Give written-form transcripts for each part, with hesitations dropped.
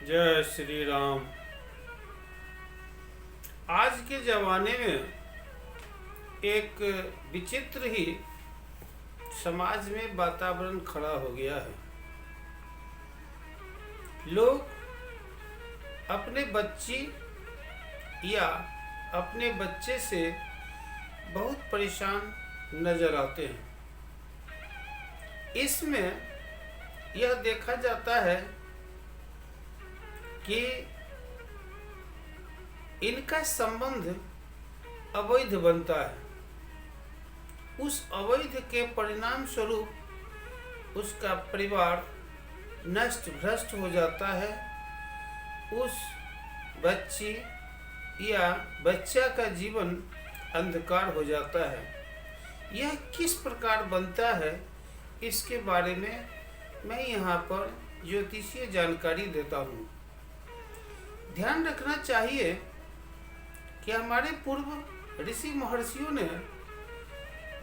जय श्री राम। आज के ज़माने में एक विचित्र ही समाज में वातावरण खड़ा हो गया है। लोग अपने बच्ची या अपने बच्चे से बहुत परेशान नजर आते हैं। इसमें यह देखा जाता है कि इनका संबंध अवैध बनता है। उस अवैध के परिणाम स्वरूप उसका परिवार नष्ट भ्रष्ट हो जाता है। उस बच्ची या बच्चा का जीवन अंधकार हो जाता है। यह किस प्रकार बनता है, इसके बारे में मैं यहाँ पर ज्योतिषीय जानकारी देता हूँ। ध्यान रखना चाहिए कि हमारे पूर्व ऋषि महर्षियों ने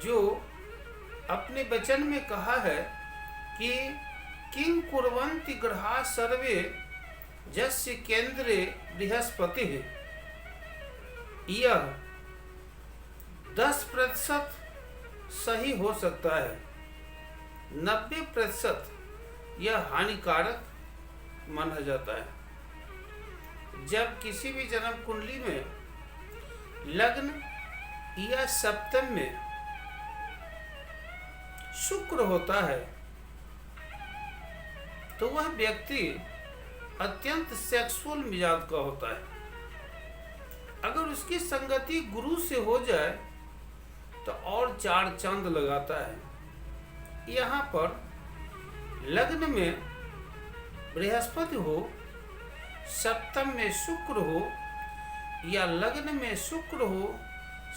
जो अपने वचन में कहा है कि किं कुर्वन्ति ग्रहा सर्वे यस्य केंद्रे बृहस्पति, यह 10% सही हो सकता है, 90% यह हानिकारक माना जाता है। जब किसी भी जन्म कुंडली में लग्न या सप्तम में शुक्र होता है तो वह व्यक्ति अत्यंत सेक्सुअल मिजाज का होता है। अगर उसकी संगति गुरु से हो जाए तो और चार चांद लगाता है। यहाँ पर लग्न में बृहस्पति हो, सप्तम में शुक्र हो या लग्न में शुक्र हो,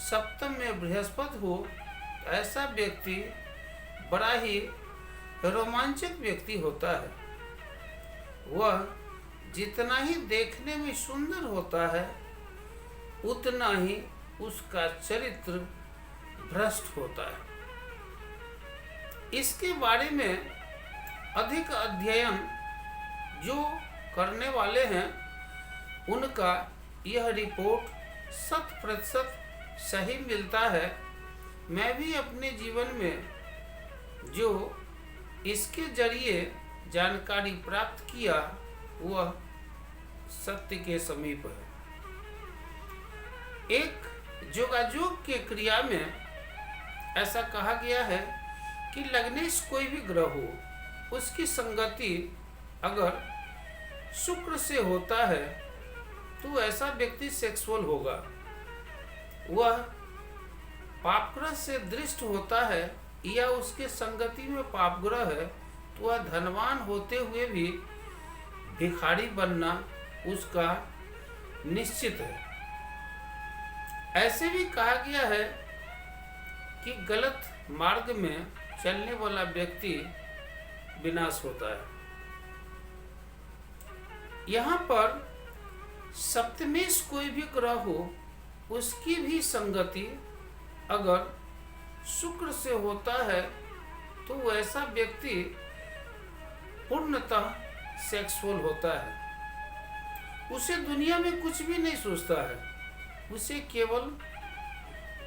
सप्तम में बृहस्पति हो, ऐसा व्यक्ति बड़ा ही रोमांचक व्यक्ति होता है। वह जितना ही देखने में सुंदर होता है उतना ही उसका चरित्र भ्रष्ट होता है। इसके बारे में अधिक अध्ययन जो करने वाले हैं उनका यह रिपोर्ट 100% सही मिलता है। मैं भी अपने जीवन में जो इसके जरिए जानकारी प्राप्त किया वह सत्य के समीप है। एक योगायोग के क्रिया में ऐसा कहा गया है कि लग्नेश कोई भी ग्रह हो, उसकी संगति अगर शुक्र से होता है तो ऐसा व्यक्ति सेक्सुअल होगा। वह पापग्रह से दृष्ट होता है या उसके संगति में पापग्रह है तो वह धनवान होते हुए भी भिखारी बनना उसका निश्चित है। ऐसे भी कहा गया है कि गलत मार्ग में चलने वाला व्यक्ति विनाश होता है। यहाँ पर सप्तमेश कोई भी ग्रह हो, उसकी भी संगति अगर शुक्र से होता है तो वैसा व्यक्ति पूर्णतः सेक्सुअल होता है। उसे दुनिया में कुछ भी नहीं सोचता है, उसे केवल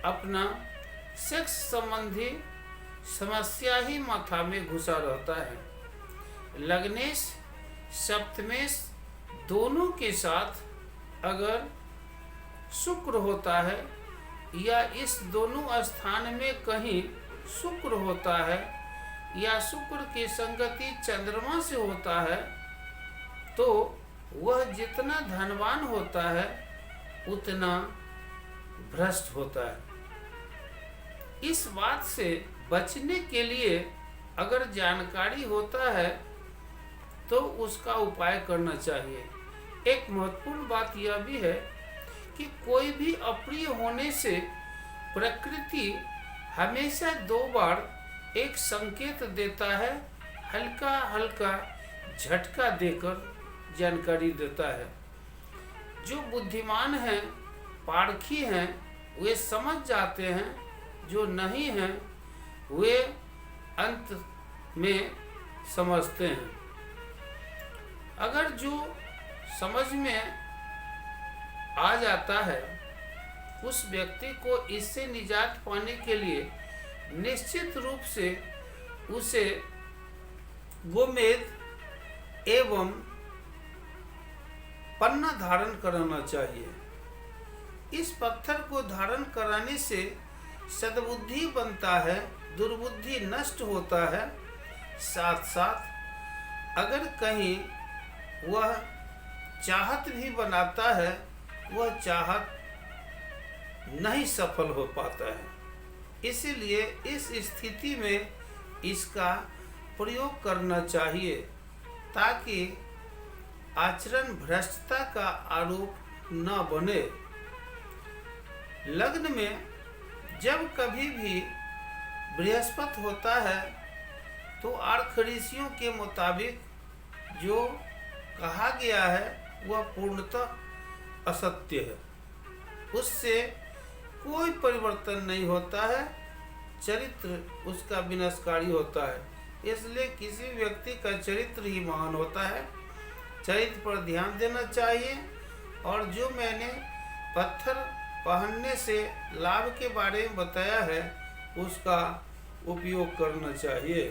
अपना सेक्स संबंधी समस्या ही माथा में घुसा रहता है। लग्नेश सप्तमेश दोनों के साथ अगर शुक्र होता है या इस दोनों स्थान में कहीं शुक्र होता है या शुक्र की संगति चंद्रमा से होता है तो वह जितना धनवान होता है उतना भ्रष्ट होता है। इस बात से बचने के लिए अगर जानकारी होता है तो उसका उपाय करना चाहिए। एक महत्वपूर्ण बात यह भी है कि कोई भी अप्रिय होने से प्रकृति हमेशा 2 बार एक संकेत देता है, हल्का हल्का झटका देकर जानकारी देता है। जो बुद्धिमान हैं, पारखी हैं, वे समझ जाते हैं, जो नहीं हैं वे अंत में समझते हैं। अगर जो समझ में आ जाता है, उस व्यक्ति को इससे निजात पाने के लिए निश्चित रूप से उसे गोमेद एवं पन्ना धारण कराना चाहिए। इस पत्थर को धारण कराने से सद्बुद्धि बनता है, दुर्बुद्धि नष्ट होता है। साथ साथ अगर कहीं वह चाहत भी बनाता है, वह चाहत नहीं सफल हो पाता है। इसलिए इस स्थिति में इसका प्रयोग करना चाहिए ताकि आचरण भ्रष्टता का आरोप न बने। लग्न में जब कभी भी बृहस्पति होता है तो आर्ष ऋषियों के मुताबिक जो कहा गया है वह पूर्णतः असत्य है, उससे कोई परिवर्तन नहीं होता है, चरित्र उसका विनाशकारी होता है। इसलिए किसी व्यक्ति का चरित्र ही महान होता है, चरित्र पर ध्यान देना चाहिए। और जो मैंने पत्थर पहनने से लाभ के बारे में बताया है उसका उपयोग करना चाहिए।